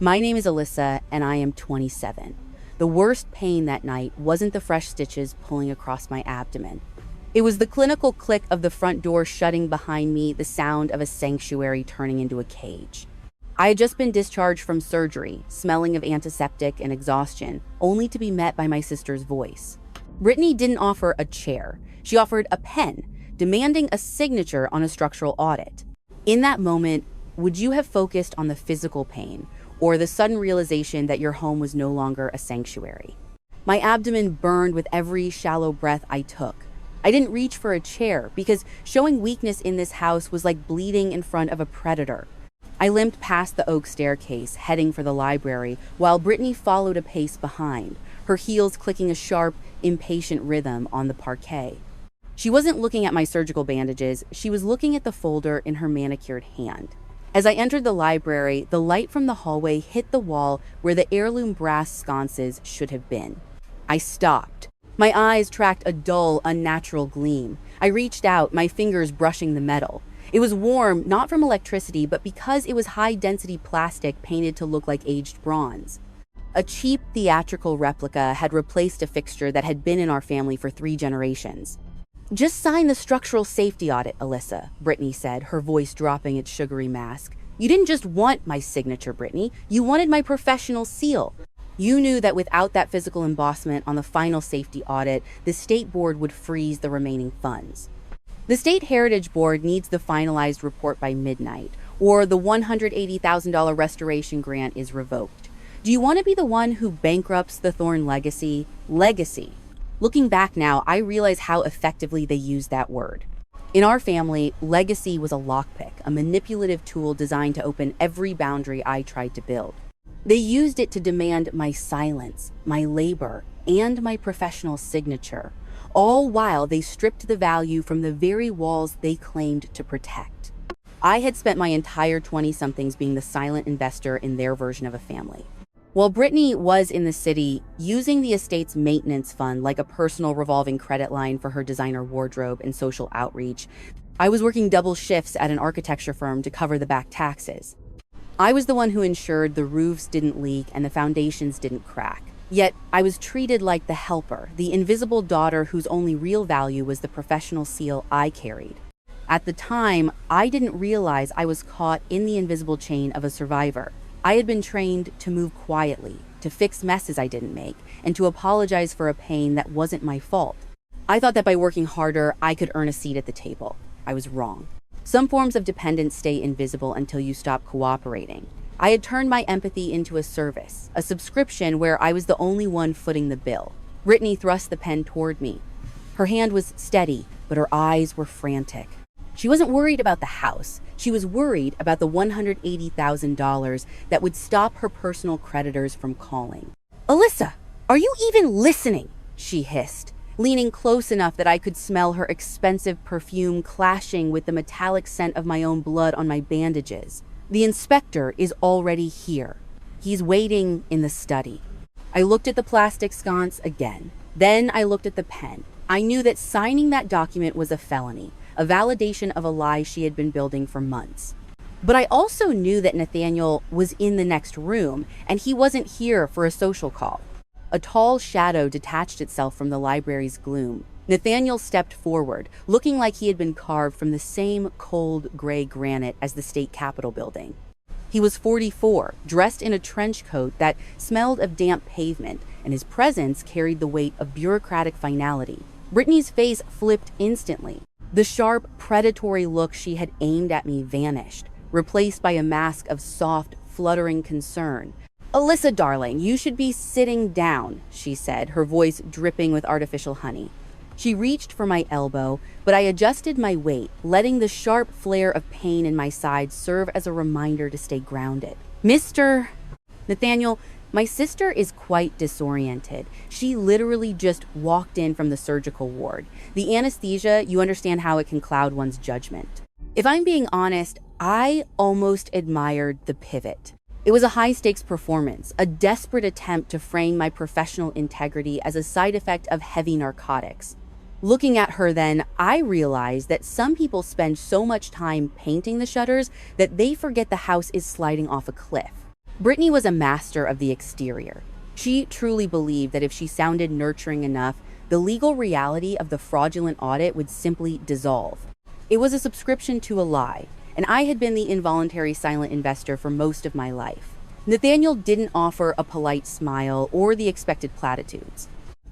My name is Alyssa, and I am 27. The worst pain that night wasn't the fresh stitches pulling across my abdomen. It was the clinical click of the front door shutting behind me, the sound of a sanctuary turning into a cage. I had just been discharged from surgery, smelling of antiseptic and exhaustion, only to be met by my sister's voice. Brittany didn't offer a chair. She offered a pen, demanding a signature on a structural audit. In that moment, would you have focused on the physical pain or the sudden realization that your home was no longer a sanctuary? My abdomen burned with every shallow breath I took. I didn't reach for a chair because showing weakness in this house was like bleeding in front of a predator. I limped past the oak staircase, heading for the library, while Brittany followed a pace behind, her heels clicking a sharp, impatient rhythm on the parquet. She wasn't looking at my surgical bandages, she was looking at the folder in her manicured hand. As I entered the library, the light from the hallway hit the wall where the heirloom brass sconces should have been. I stopped. My eyes tracked a dull, unnatural gleam. I reached out, my fingers brushing the metal. It was warm, not from electricity, but because it was high-density plastic painted to look like aged bronze. A cheap theatrical replica had replaced a fixture that had been in our family for 3 generations. "Just sign the structural safety audit, Alyssa," Brittany said, her voice dropping its sugary mask. "You didn't just want my signature, Brittany. You wanted my professional seal. You knew that without that physical embossment on the final safety audit, the state board would freeze the remaining funds. The State Heritage Board needs the finalized report by midnight, or the $180,000 restoration grant is revoked. Do you want to be the one who bankrupts the Thorne legacy? Legacy. Looking back now, I realize how effectively they used that word. In our family, legacy was a lockpick, a manipulative tool designed to open every boundary I tried to build. They used it to demand my silence, my labor, and my professional signature, all while they stripped the value from the very walls they claimed to protect. I had spent my entire 20-somethings being the silent investor in their version of a family. While Brittany was in the city, using the estate's maintenance fund like a personal revolving credit line for her designer wardrobe and social outreach, I was working double shifts at an architecture firm to cover the back taxes. I was the one who ensured the roofs didn't leak and the foundations didn't crack. Yet, I was treated like the helper, the invisible daughter whose only real value was the professional seal I carried. At the time, I didn't realize I was caught in the invisible chain of a survivor. I had been trained to move quietly, to fix messes I didn't make, and to apologize for a pain that wasn't my fault. I thought that by working harder, I could earn a seat at the table. I was wrong. Some forms of dependence stay invisible until you stop cooperating. I had turned my empathy into a service, a subscription where I was the only one footing the bill. Brittany thrust the pen toward me. Her hand was steady, but her eyes were frantic. She wasn't worried about the house. She was worried about the $180,000 that would stop her personal creditors from calling. "Alyssa, are you even listening?" she hissed, leaning close enough that I could smell her expensive perfume clashing with the metallic scent of my own blood on my bandages. "The inspector is already here. He's waiting in the study." I looked at the plastic sconce again. Then I looked at the pen. I knew that signing that document was a felony, a validation of a lie she had been building for months. But I also knew that Nathaniel was in the next room, and he wasn't here for a social call. A tall shadow detached itself from the library's gloom. Nathaniel stepped forward, looking like he had been carved from the same cold gray granite as the state capitol building. He was 44, dressed in a trench coat that smelled of damp pavement, and his presence carried the weight of bureaucratic finality. Brittany's face flipped instantly. The sharp, predatory look she had aimed at me vanished, replaced by a mask of soft, fluttering concern. "Alyssa, darling, you should be sitting down," she said, her voice dripping with artificial honey. She reached for my elbow, but I adjusted my weight, letting the sharp flare of pain in my side serve as a reminder to stay grounded. "Mr. Nathaniel, my sister is quite disoriented. She literally just walked in from the surgical ward. The anesthesia, you understand how it can cloud one's judgment. If I'm being honest, I almost admired the pivot. It was a high-stakes performance, a desperate attempt to frame my professional integrity as a side effect of heavy narcotics. Looking at her then, I realized that some people spend so much time painting the shutters that they forget the house is sliding off a cliff. Brittany was a master of the exterior. She truly believed that if she sounded nurturing enough, the legal reality of the fraudulent audit would simply dissolve. It was a subscription to a lie, and I had been the involuntary silent investor for most of my life. Nathaniel didn't offer a polite smile or the expected platitudes.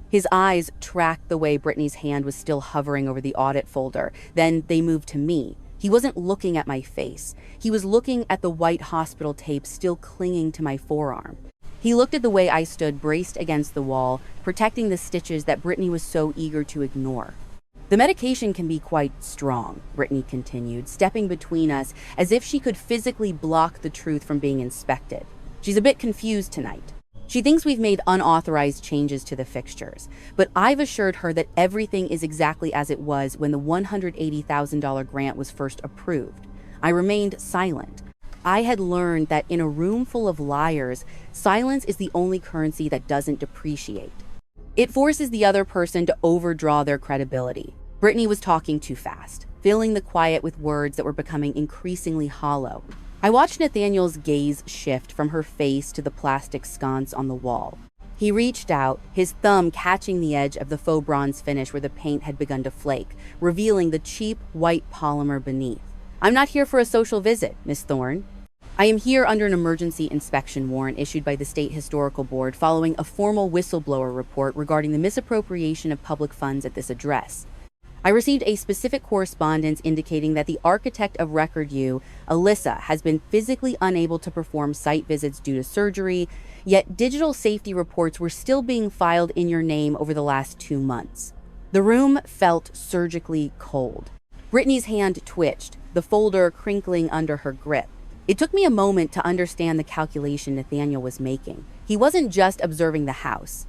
His eyes tracked the way Brittany's hand was still hovering over the audit folder. Then they moved to me. He wasn't looking at my face. He was looking at the white hospital tape still clinging to my forearm. He looked at the way I stood braced against the wall, protecting the stitches that Brittany was so eager to ignore. The medication can be quite strong, Brittany continued, stepping between us as if she could physically block the truth from being inspected. She's a bit confused tonight. She thinks we've made unauthorized changes to the fixtures, but I've assured her that everything is exactly as it was when the $180,000 grant was first approved. I remained silent. I had learned that in a room full of liars, silence is the only currency that doesn't depreciate. It forces the other person to overdraw their credibility. Brittany was talking too fast, filling the quiet with words that were becoming increasingly hollow. I watched Nathaniel's gaze shift from her face to the plastic sconce on the wall. He reached out, his thumb catching the edge of the faux bronze finish where the paint had begun to flake, revealing the cheap white polymer beneath. "I'm not here for a social visit, Miss Thorne. I am here under an emergency inspection warrant issued by the State Historical Board following a formal whistleblower report regarding the misappropriation of public funds at this address. I received a specific correspondence indicating that the architect of record you, Alyssa, has been physically unable to perform site visits due to surgery, yet digital safety reports were still being filed in your name over the last 2 months." The room felt surgically cold. Brittany's hand twitched, the folder crinkling under her grip. It took me a moment to understand the calculation Nathaniel was making. He wasn't just observing the house.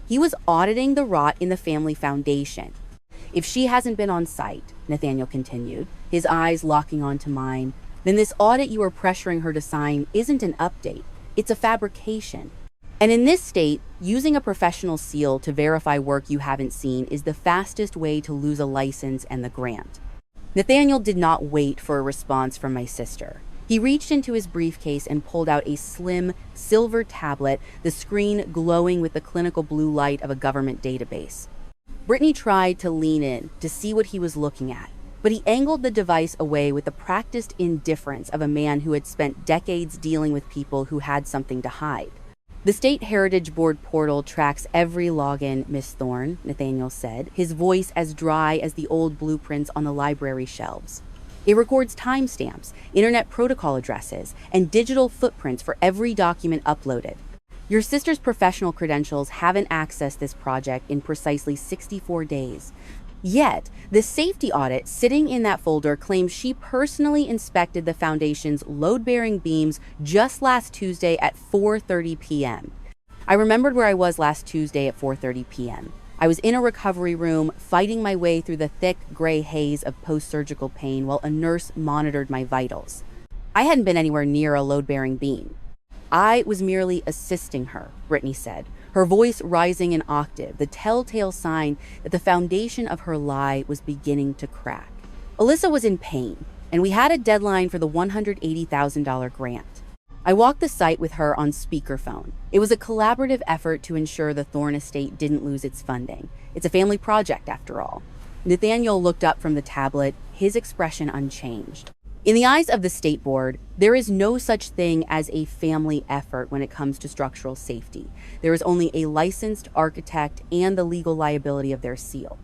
He was auditing the rot in the family foundation. "If she hasn't been on site," Nathaniel continued, his eyes locking onto mine, "then this audit you are pressuring her to sign isn't an update. It's a fabrication. And in this state, using a professional seal to verify work you haven't seen is the fastest way to lose a license and the grant." Nathaniel did not wait for a response from my sister. He reached into his briefcase and pulled out a slim, silver tablet, the screen glowing with the clinical blue light of a government database. Brittany tried to lean in to see what he was looking at, but he angled the device away with the practiced indifference of a man who had spent decades dealing with people who had something to hide. "The State Heritage Board portal tracks every login, Miss Thorne," Nathaniel said, his voice as dry as the old blueprints on the library shelves. "It records timestamps, internet protocol addresses, and digital footprints for every document uploaded. Your sister's professional credentials haven't accessed this project in precisely 64 days. Yet, the safety audit sitting in that folder claims she personally inspected the foundation's load-bearing beams just last Tuesday at 4:30 p.m. I remembered where I was last Tuesday at 4:30 p.m. I was in a recovery room, fighting my way through the thick gray haze of post-surgical pain while a nurse monitored my vitals. I hadn't been anywhere near a load-bearing beam. I was merely assisting her," Brittany said, her voice rising an octave, the telltale sign that the foundation of her lie was beginning to crack. "Alyssa was in pain, and we had a deadline for the $180,000 grant. I walked the site with her on speakerphone. It was a collaborative effort to ensure the Thorne estate didn't lose its funding. It's a family project, after all." Nathaniel looked up from the tablet, his expression unchanged. In the eyes of the State Board, there is no such thing as a family effort when it comes to structural safety. There is only a licensed architect and the legal liability of their seal.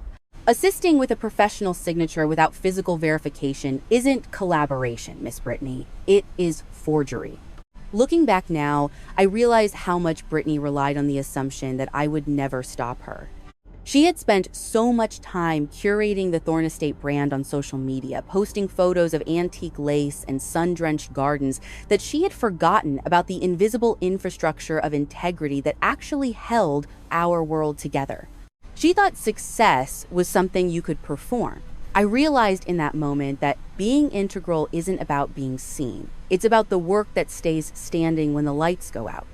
Assisting with a professional signature without physical verification isn't collaboration, Miss Brittany. It is forgery. Looking back now, I realize how much Brittany relied on the assumption that I would never stop her. She had spent so much time curating the Thorne Estate brand on social media, posting photos of antique lace and sun-drenched gardens, that she had forgotten about the invisible infrastructure of integrity that actually held our world together. She thought success was something you could perform. I realized in that moment that being integral isn't about being seen. It's about the work that stays standing when the lights go out.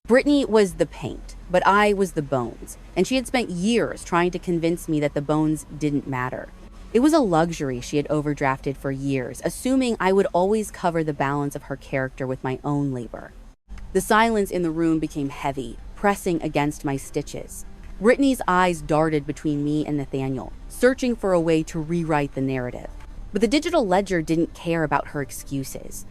Brittany was the paint, but I was the bones, and she had spent years trying to convince me that the bones didn't matter. It was a luxury she had overdrafted for years, assuming I would always cover the balance of her character with my own labor. The silence in the room became heavy, pressing against my stitches. Brittany's eyes darted between me and Nathaniel, searching for a way to rewrite the narrative. But the digital ledger didn't care about her excuses.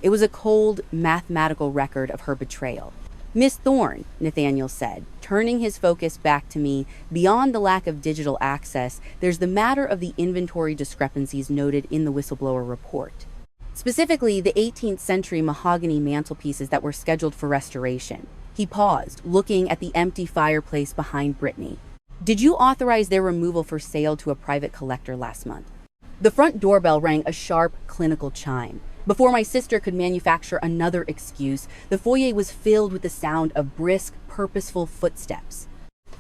It was a cold, mathematical record of her betrayal. "Miss Thorne," Nathaniel said, turning his focus back to me, "beyond the lack of digital access, there's the matter of the inventory discrepancies noted in the whistleblower report. Specifically, the 18th century mahogany mantelpieces that were scheduled for restoration." He paused, looking at the empty fireplace behind Brittany. "Did you authorize their removal for sale to a private collector last month?" The front doorbell rang a sharp, clinical chime. Before my sister could manufacture another excuse, the foyer was filled with the sound of brisk, purposeful footsteps.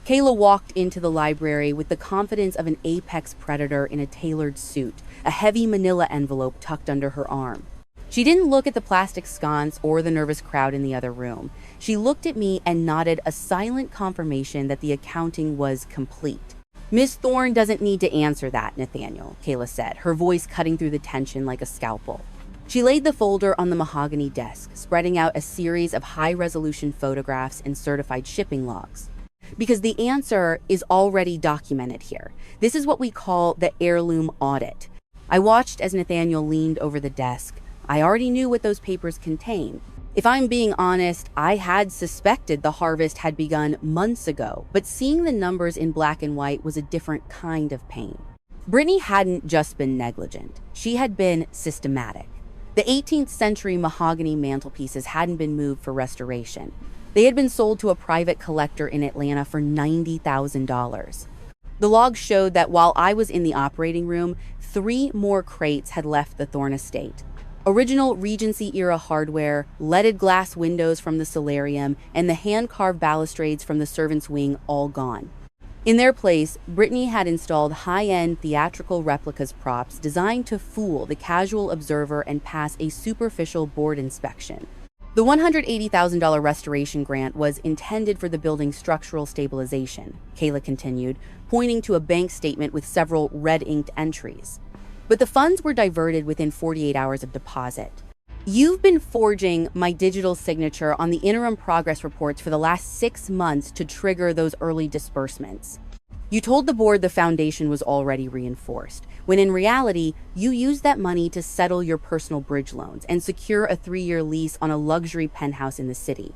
Kayla walked into the library with the confidence of an apex predator in a tailored suit, a heavy manila envelope tucked under her arm. She didn't look at the plastic sconce or the nervous crowd in the other room. She looked at me and nodded a silent confirmation that the accounting was complete. "Miss Thorne doesn't need to answer that, Nathaniel," Kayla said, her voice cutting through the tension like a scalpel. She laid the folder on the mahogany desk, spreading out a series of high-resolution photographs and certified shipping logs. "Because the answer is already documented here. This is what we call the Heirloom Audit." I watched as Nathaniel leaned over the desk. I already knew what those papers contained. If I'm being honest, I had suspected the harvest had begun months ago, but seeing the numbers in black and white was a different kind of pain. Brittany hadn't just been negligent. She had been systematic. The 18th century mahogany mantelpieces hadn't been moved for restoration. They had been sold to a private collector in Atlanta for $90,000. The logs showed that while I was in the operating room, 3 more crates had left the Thorne estate. Original Regency-era hardware, leaded glass windows from the solarium, and the hand-carved balustrades from the servants' wing all gone. In their place, Brittany had installed high-end theatrical replicas props designed to fool the casual observer and pass a superficial board inspection. The $180,000 restoration grant was intended for the building's structural stabilization, Kayla continued, pointing to a bank statement with several red-inked entries. But the funds were diverted within 48 hours of deposit. "You've been forging my digital signature on the interim progress reports for the last 6 months to trigger those early disbursements. You told the board the foundation was already reinforced, when in reality, you used that money to settle your personal bridge loans and secure a 3-year lease on a luxury penthouse in the city.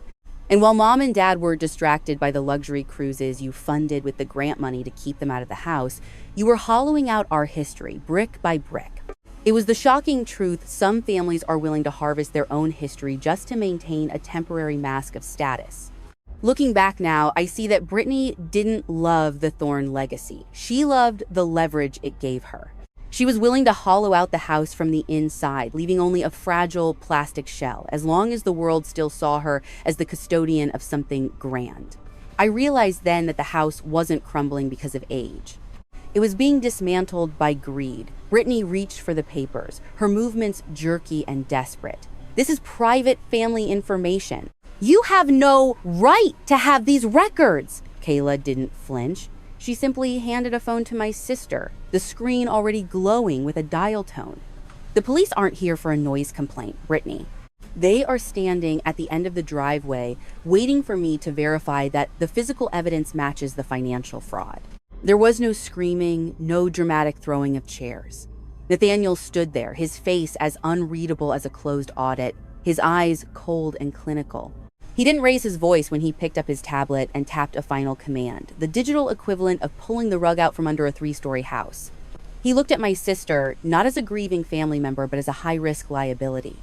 And while mom and dad were distracted by the luxury cruises you funded with the grant money to keep them out of the house, you were hollowing out our history, brick by brick. It was the shocking truth some families are willing to harvest their own history just to maintain a temporary mask of status. Looking back now, I see that Brittany didn't love the Thorne legacy. She loved the leverage it gave her. She was willing to hollow out the house from the inside, leaving only a fragile plastic shell, as long as the world still saw her as the custodian of something grand. I realized then that the house wasn't crumbling because of age. It was being dismantled by greed. Brittany reached for the papers, her movements jerky and desperate. "This is private family information. You have no right to have these records." Kayla didn't flinch. She simply handed a phone to my sister, the screen already glowing with a dial tone. "The police aren't here for a noise complaint, Brittany. They are standing at the end of the driveway, waiting for me to verify that the physical evidence matches the financial fraud." There was no screaming, no dramatic throwing of chairs. Nathaniel stood there, his face as unreadable as a closed audit, his eyes cold and clinical. He didn't raise his voice when he picked up his tablet and tapped a final command, the digital equivalent of pulling the rug out from under a 3-story house. He looked at my sister, not as a grieving family member, but as a high-risk liability.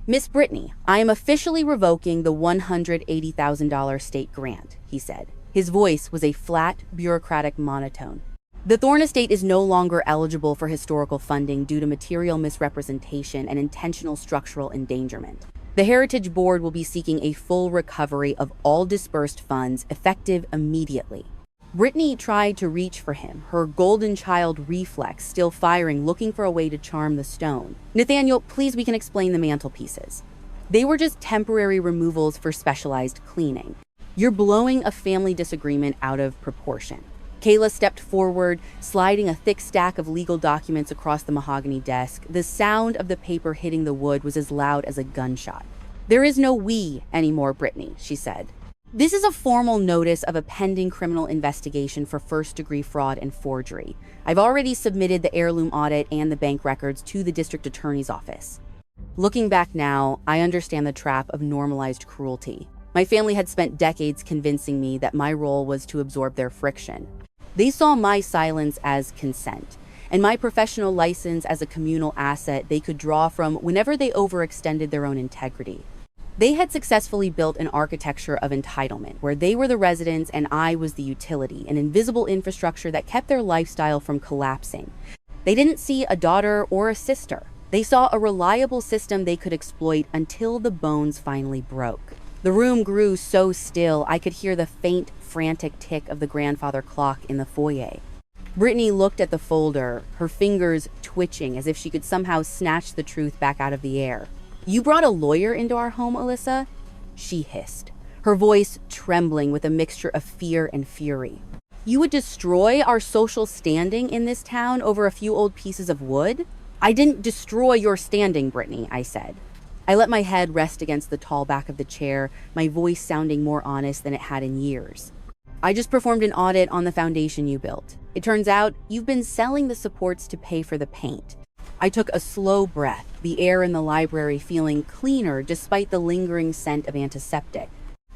"Miss Brittany, I am officially revoking the $180,000 state grant," he said. His voice was a flat, bureaucratic monotone. "The Thorne estate is no longer eligible for historical funding due to material misrepresentation and intentional structural endangerment. The Heritage Board will be seeking a full recovery of all disbursed funds effective immediately." Brittany tried to reach for him, her golden child reflex still firing, looking for a way to charm the stone. "Nathaniel, please, we can explain the mantelpieces. They were just temporary removals for specialized cleaning. You're blowing a family disagreement out of proportion." Kayla stepped forward, sliding a thick stack of legal documents across the mahogany desk. The sound of the paper hitting the wood was as loud as a gunshot. "There is no we anymore, Brittany," she said. "This is a formal notice of a pending criminal investigation for first-degree fraud and forgery. I've already submitted the heirloom audit and the bank records to the district attorney's office." Looking back now, I understand the trap of normalized cruelty. My family had spent decades convincing me that my role was to absorb their friction. They saw my silence as consent, and my professional license as a communal asset they could draw from whenever they overextended their own integrity. They had successfully built an architecture of entitlement, where they were the residents and I was the utility, an invisible infrastructure that kept their lifestyle from collapsing. They didn't see a daughter or a sister. They saw a reliable system they could exploit until the bones finally broke. The room grew so still I could hear the faint, frantic tick of the grandfather clock in the foyer. Brittany looked at the folder, her fingers twitching as if she could somehow snatch the truth back out of the air. "You brought a lawyer into our home, Alyssa?" she hissed, her voice trembling with a mixture of fear and fury. "You would destroy our social standing in this town over a few old pieces of wood?" "I didn't destroy your standing, Brittany," I said. I let my head rest against the tall back of the chair, my voice sounding more honest than it had in years. "I just performed an audit on the foundation you built. It turns out you've been selling the supports to pay for the paint." I took a slow breath, the air in the library feeling cleaner despite the lingering scent of antiseptic.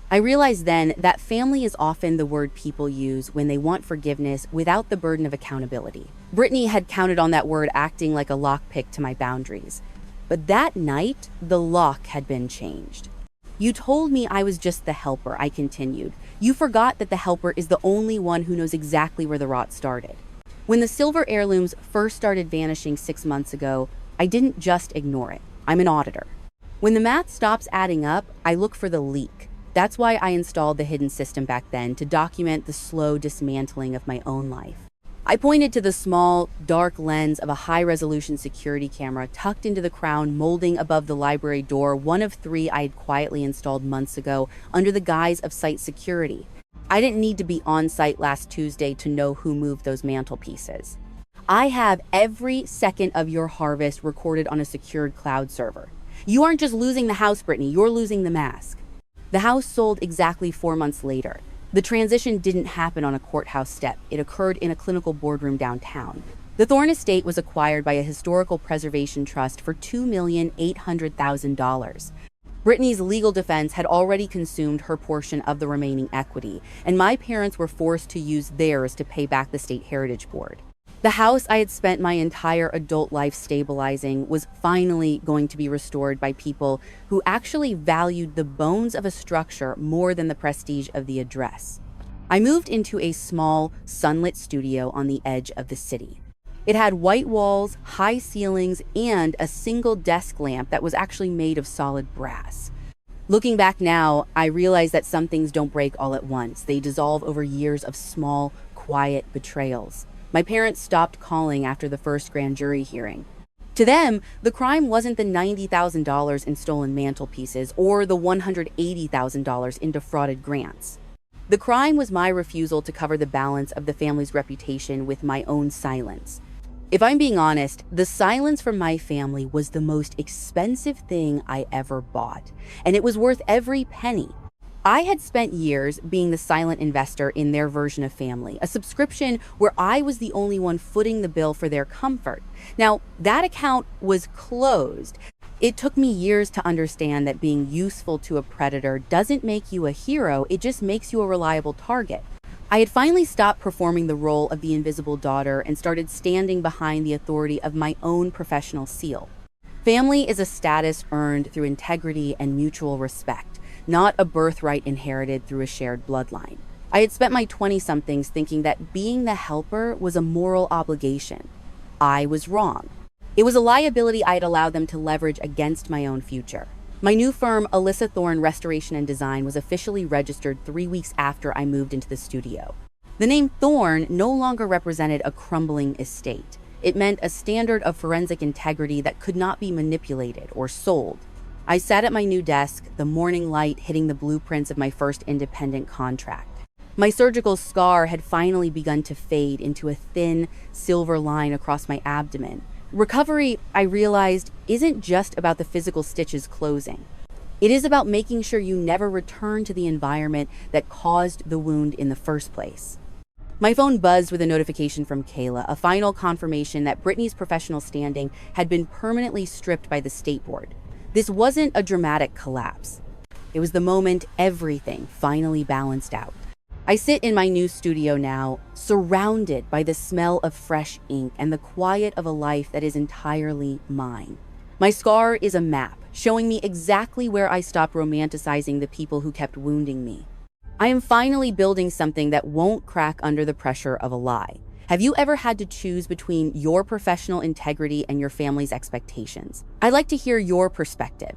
I realized then that family is often the word people use when they want forgiveness without the burden of accountability. Brittany had counted on that word acting like a lockpick to my boundaries. But that night, the lock had been changed. "You told me I was just the helper," I continued. "You forgot that the helper is the only one who knows exactly where the rot started. When the silver heirlooms first started vanishing 6 months ago, I didn't just ignore it. I'm an auditor. When the math stops adding up, I look for the leak. That's why I installed the hidden system back then, to document the slow dismantling of my own life." I pointed to the small, dark lens of a high-resolution security camera tucked into the crown molding above the library door, one of 3 I had quietly installed months ago under the guise of site security. I didn't need to be on site last Tuesday to know who moved those mantelpieces. "I have every second of your harvest recorded on a secured cloud server. You aren't just losing the house, Brittany, you're losing the mask." The house sold exactly 4 months later. The transition didn't happen on a courthouse step. It occurred in a clinical boardroom downtown. The Thorne estate was acquired by a historical preservation trust for $2,800,000. Brittany's legal defense had already consumed her portion of the remaining equity, and my parents were forced to use theirs to pay back the State Heritage Board. The house I had spent my entire adult life stabilizing was finally going to be restored by people who actually valued the bones of a structure more than the prestige of the address. I moved into a small, sunlit studio on the edge of the city. It had white walls, high ceilings, and a single desk lamp that was actually made of solid brass. Looking back now, I realize that some things don't break all at once. They dissolve over years of small, quiet betrayals. My parents stopped calling after the first grand jury hearing. To them, the crime wasn't the $90,000 in stolen mantelpieces or the $180,000 in defrauded grants. The crime was my refusal to cover the balance of the family's reputation with my own silence. If I'm being honest, the silence from my family was the most expensive thing I ever bought, and it was worth every penny. I had spent years being the silent investor in their version of family, a subscription where I was the only one footing the bill for their comfort. Now, that account was closed. It took me years to understand that being useful to a predator doesn't make you a hero, it just makes you a reliable target. I had finally stopped performing the role of the invisible daughter and started standing behind the authority of my own professional seal. Family is a status earned through integrity and mutual respect, not a birthright inherited through a shared bloodline. I had spent my 20-somethings thinking that being the helper was a moral obligation. I was wrong. It was a liability I had allowed them to leverage against my own future. My new firm, Alyssa Thorne Restoration and Design, was officially registered 3 weeks after I moved into the studio. The name Thorne no longer represented a crumbling estate. It meant a standard of forensic integrity that could not be manipulated or sold. I sat at my new desk, the morning light hitting the blueprints of my first independent contract. My surgical scar had finally begun to fade into a thin, silver line across my abdomen. Recovery, I realized, isn't just about the physical stitches closing. It is about making sure you never return to the environment that caused the wound in the first place. My phone buzzed with a notification from Kayla, a final confirmation that Brittany's professional standing had been permanently stripped by the state board. This wasn't a dramatic collapse. It was the moment everything finally balanced out. I sit in my new studio now, surrounded by the smell of fresh ink and the quiet of a life that is entirely mine. My scar is a map, showing me exactly where I stopped romanticizing the people who kept wounding me. I am finally building something that won't crack under the pressure of a lie. Have you ever had to choose between your professional integrity and your family's expectations? I'd like to hear your perspective.